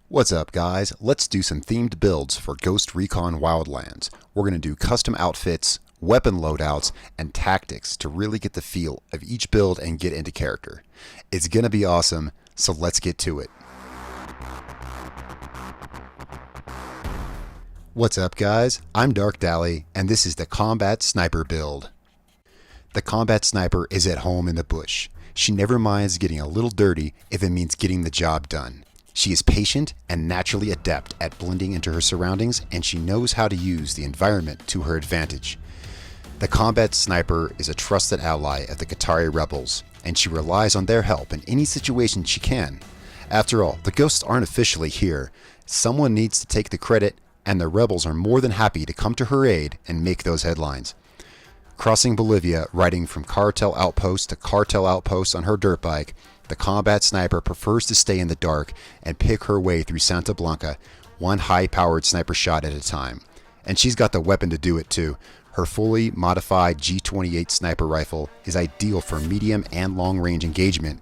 What's up, guys? Let's do some themed builds for Ghost Recon Wildlands. We're going to do custom outfits, weapon loadouts, and tactics to really get the feel of each build and get into character. It's going to be awesome, so let's get to it. What's up, guys? I'm Darkdally, and this is the Combat Sniper build. The Combat Sniper is at home in the bush. She never minds getting a little dirty if it means getting the job done. She is patient and naturally adept at blending into her surroundings, and she knows how to use the environment to her advantage. The Combat Sniper is a trusted ally of the Qatari rebels, and she relies on their help in any situation she can. After all, the ghosts aren't officially here. Someone needs to take the credit, and the rebels are more than happy to come to her aid and make those headlines. Crossing Bolivia, riding from cartel outpost to cartel outpost on her dirt bike, the Combat Sniper prefers to stay in the dark and pick her way through Santa Blanca, one high-powered sniper shot at a time. And she's got the weapon to do it too. Her fully modified G28 sniper rifle is ideal for medium and long-range engagement,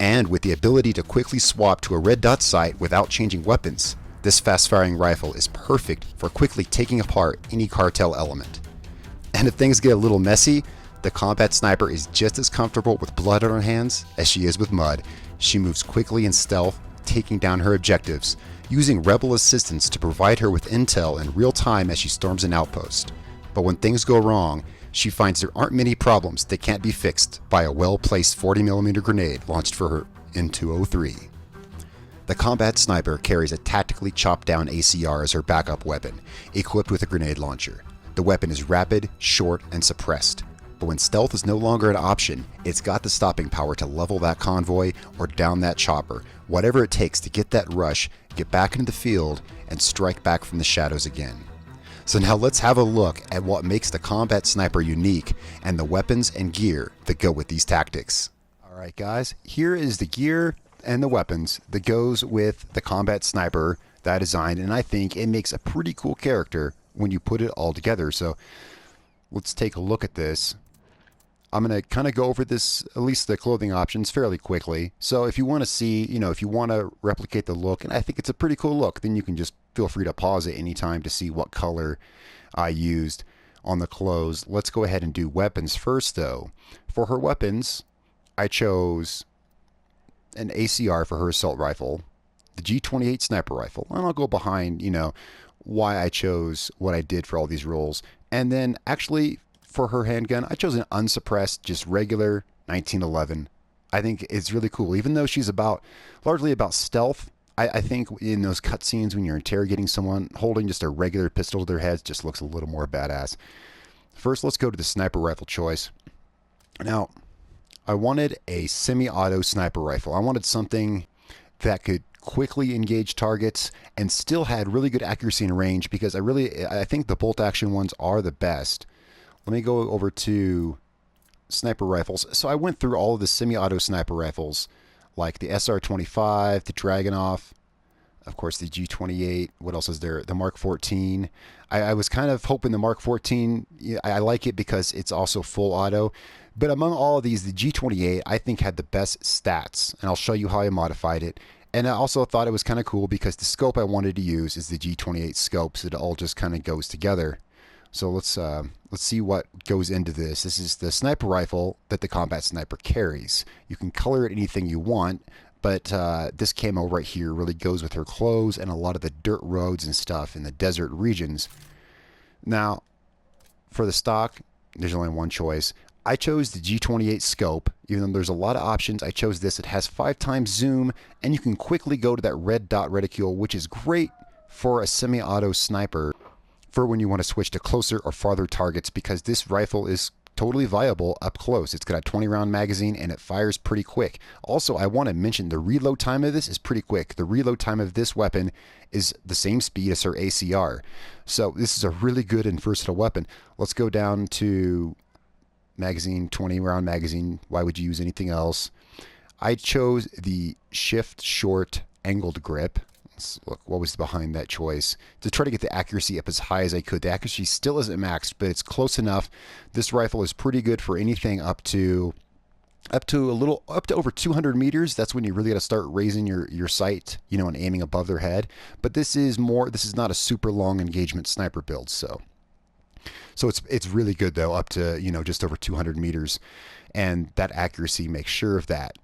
and with the ability to quickly swap to a red dot sight without changing weapons. This fast-firing rifle is perfect for quickly taking apart any cartel element. And if things get a little messy, the Combat Sniper is just as comfortable with blood on her hands as she is with mud. She moves quickly in stealth, taking down her objectives, using rebel assistance to provide her with intel in real time as she storms an outpost. But when things go wrong, she finds there aren't many problems that can't be fixed by a well-placed 40mm grenade launched for her in 203. The Combat Sniper carries a tactically chopped-down ACR as her backup weapon, equipped with a grenade launcher. The weapon is rapid, short, and suppressed. But when stealth is no longer an option, it's got the stopping power to level that convoy or down that chopper, whatever it takes to get that rush, get back into the field, and strike back from the shadows again. So now let's have a look at what makes the Combat Sniper unique and the weapons and gear that go with these tactics. Alright guys, here is the gear and the weapons that goes with the Combat Sniper that I designed, and I think it makes a pretty cool character when you put it all together. So let's take a look at this. I'm going to kind of go over this, at least the clothing options, fairly quickly. So if you want to see, if you want to replicate the look, and I think it's a pretty cool look, then you can just feel free to pause it anytime to see what color I used on the clothes. Let's go ahead and do weapons first, though. For her weapons, I chose an ACR for her assault rifle, the G28 sniper rifle, and I'll go behind, why I chose what I did for all these roles. And then actually for her handgun, I chose an unsuppressed, just regular 1911. I think it's really cool. Even though she's largely about stealth, I think in those cutscenes when you're interrogating someone, holding just a regular pistol to their heads just looks a little more badass. First, let's go to the sniper rifle choice. Now, I wanted a semi-auto sniper rifle. I wanted something that could quickly engage targets and still had really good accuracy and range, because I think the bolt action ones are the best. Let me go over to sniper rifles. So I went through all of the semi-auto sniper rifles, like the SR-25, the Dragunov, of course the G28. What else is there? The Mark 14. I was kind of hoping the Mark 14, I like it because it's also full auto. But among all of these, the G28 I think had the best stats, and I'll show you how I modified it. And I also thought it was kind of cool because the scope I wanted to use is the G28 scope, so it all just kind of goes together. So let's see what goes into this. This is the sniper rifle that the Combat Sniper carries. You can color it anything you want, but this camo right here really goes with her clothes and a lot of the dirt roads and stuff in the desert regions. Now, for the stock, there's only one choice. I chose the G28 scope. Even though there's a lot of options, I chose this. It has 5x zoom, and you can quickly go to that red dot reticule, which is great for a semi-auto sniper for when you want to switch to closer or farther targets, because this rifle is totally viable up close. It's got a 20-round magazine, and it fires pretty quick. Also, I want to mention the reload time of this is pretty quick. The reload time of this weapon is the same speed as her ACR. So this is a really good and versatile weapon. Let's go down to magazine, 20-round magazine. Why would you use anything else? I chose the shift short angled grip. Let's look what was behind that choice, to try to get the accuracy up as high as I could. The accuracy still isn't maxed, but it's close enough. This rifle is pretty good for anything up to up to over 200 meters. That's when you really got to start raising your sight, you know, and aiming above their head. But this is not a super long engagement sniper build. So it's really good though, up to, you know, just over 200 meters, and that accuracy makes sure of that.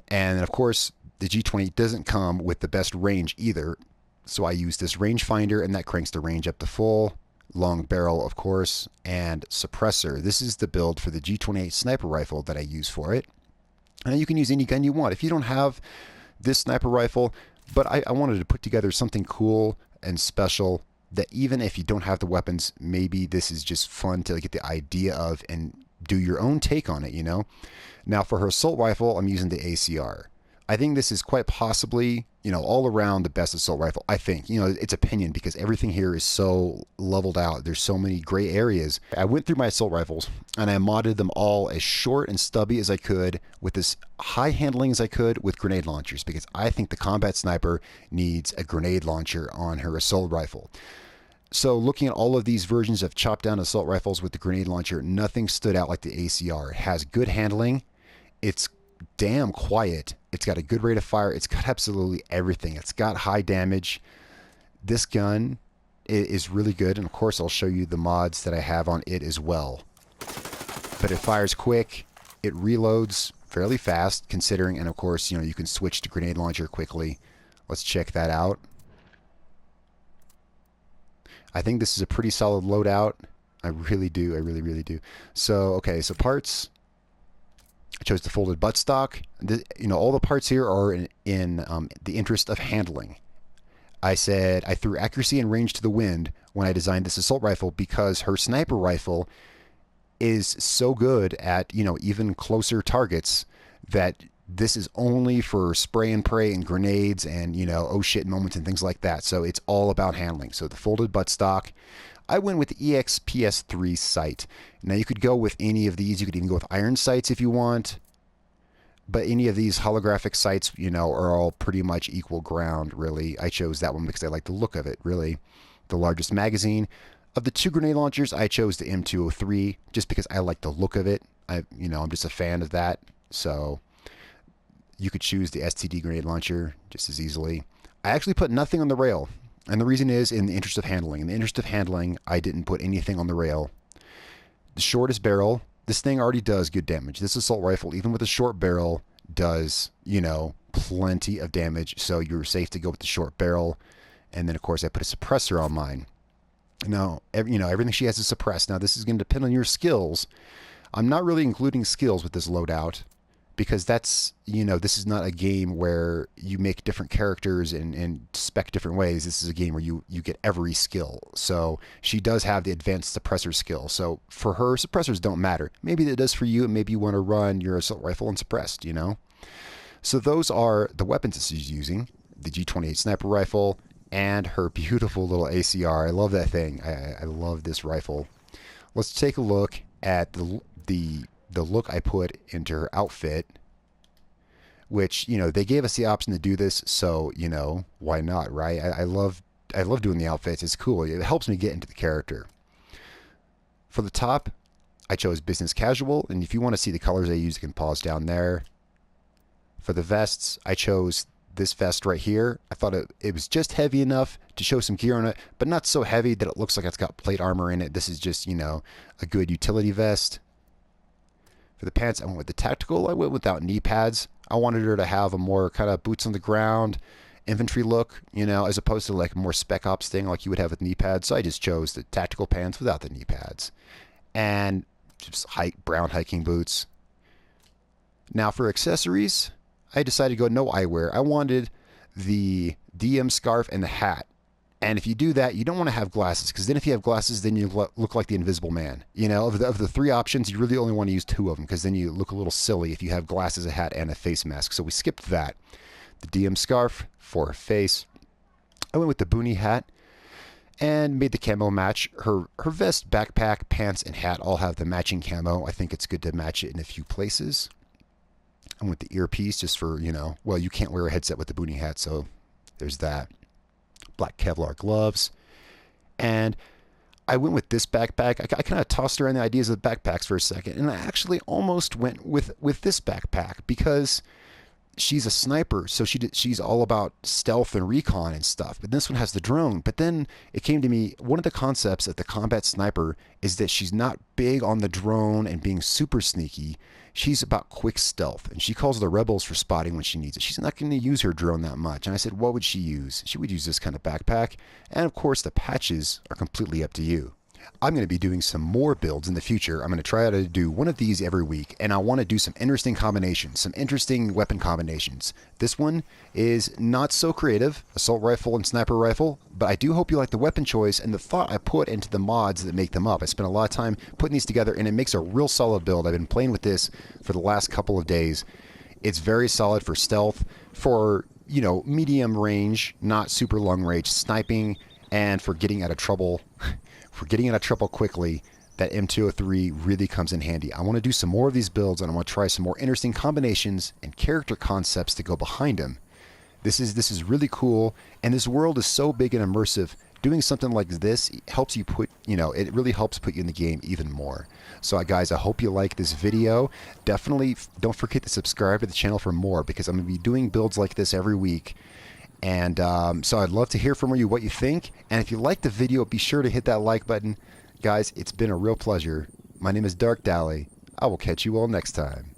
And of course, the G20 doesn't come with the best range either. So I use this rangefinder, and that cranks the range up to full. Long barrel, of course, and suppressor. This is the build for the G28 sniper rifle that I use for it. And you can use any gun you want. If you don't have this sniper rifle, but I wanted to put together something cool and special that even if you don't have the weapons, maybe this is just fun to get the idea of and do your own take on it, you know? Now for her assault rifle, I'm using the ACR. I think this is quite possibly, you know, all around the best assault rifle. I think, you know, it's opinion because everything here is so leveled out. There's so many gray areas. I went through my assault rifles and I modded them all as short and stubby as I could with as high handling as I could with grenade launchers, because I think the combat sniper needs a grenade launcher on her assault rifle. So looking at all of these versions of chopped down assault rifles with the grenade launcher, nothing stood out like the ACR. It has good handling. It's damn quiet. It's got a good rate of fire. It's got absolutely everything. It's got high damage. This gun is really good, and of course I'll show you the mods that I have on it as well. But it fires quick. It reloads fairly fast considering, and of course, you know, you can switch to grenade launcher quickly. Let's check that out. I think this is a pretty solid loadout. I really do. I really, really do. So, okay, so parts. I chose the folded buttstock. You know, all the parts here are in the interest of handling. I said I threw accuracy and range to the wind when I designed this assault rifle because her sniper rifle is so good at, you know, even closer targets that this is only for spray and pray and grenades and, you know, oh shit moments and things like that. So it's all about handling. So the folded buttstock. I went with the EXPS3 sight. Now you could go with any of these. You could even go with iron sights if you want. But any of these holographic sights, you know, are all pretty much equal ground, really. I chose that one because I like the look of it, really. The largest magazine. Of the two grenade launchers, I chose the M203 just because I like the look of it. I'm just a fan of that. So you could choose the STD grenade launcher just as easily. I actually put nothing on the rail. And the reason is in the interest of handling. In the interest of handling, I didn't put anything on the rail. The shortest barrel, this thing already does good damage. This assault rifle, even with a short barrel, does, you know, plenty of damage. So you're safe to go with the short barrel. And then, of course, I put a suppressor on mine. Now, everything she has is suppressed. Now, this is going to depend on your skills. I'm not really including skills with this loadout, because that's, you know, this is not a game where you make different characters and spec different ways. This is a game where you get every skill. So she does have the advanced suppressor skill. So for her, suppressors don't matter. Maybe that does for you, and maybe you want to run your assault rifle unsuppressed, you know? So those are the weapons that she's using. The G28 sniper rifle and her beautiful little ACR. I love that thing. I love this rifle. Let's take a look at the look I put into her outfit, which, you know, they gave us the option to do this, so, you know, why not, right? I love doing the outfits. It's cool. It helps me get into the character. For the top, I chose business casual, and if you want to see the colors I use, you can pause down there. For the vests, I chose this vest right here. I thought it was just heavy enough to show some gear on it, but not so heavy that it looks like it's got plate armor in it. This is just, you know, a good utility vest. For the pants, I went with the tactical. I went without knee pads. I wanted her to have a more kind of boots on the ground infantry look, you know, as opposed to like a more spec ops thing like you would have with knee pads. So I just chose the tactical pants without the knee pads. And just brown hiking boots. Now for accessories, I decided to go no eyewear. I wanted the DM scarf and the hat. And if you do that, you don't want to have glasses, because then if you have glasses, then you look like the Invisible Man. You know, of the three options, you really only want to use two of them, because then you look a little silly if you have glasses, a hat, and a face mask. So we skipped that. The DM scarf for her face. I went with the Boonie hat and made the camo match. Her vest, backpack, pants, and hat all have the matching camo. I think it's good to match it in a few places. I went with the earpiece just for, you know, well, you can't wear a headset with the Boonie hat, so there's that. Black Kevlar gloves. And I went with this backpack. I kind of tossed around the ideas of the backpacks for a second, and I actually almost went with this backpack because she's a sniper, so she's all about stealth and recon and stuff. But this one has the drone. But then it came to me, one of the concepts of the combat sniper is that she's not big on the drone and being super sneaky. She's about quick stealth, and she calls the rebels for spotting when she needs it. She's not going to use her drone that much. And I said, what would she use? She would use this kind of backpack. And of course, the patches are completely up to you. I'm going to be doing some more builds in the future. I'm going to try out to do one of these every week, and I want to do some interesting combinations, some interesting weapon combinations. This one is not so creative, assault rifle and sniper rifle, but I do hope you like the weapon choice and the thought I put into the mods that make them up. I spent a lot of time putting these together, and it makes a real solid build. I've been playing with this for the last couple of days. It's very solid for stealth, for, you know, medium range, not super long range sniping, and for getting out of trouble. For getting out of trouble quickly, that M203 really comes in handy. I want to do some more of these builds, and I want to try some more interesting combinations and character concepts to go behind them. This is really cool, and this world is so big and immersive. Doing something like this helps you put, you know, it really helps put you in the game even more. So guys, I hope you like this video. Definitely don't forget to subscribe to the channel for more, because I'm going to be doing builds like this every week. And so I'd love to hear from you what you think. And if you liked the video, be sure to hit that like button. Guys, it's been a real pleasure. My name is Darkdally. I will catch you all next time.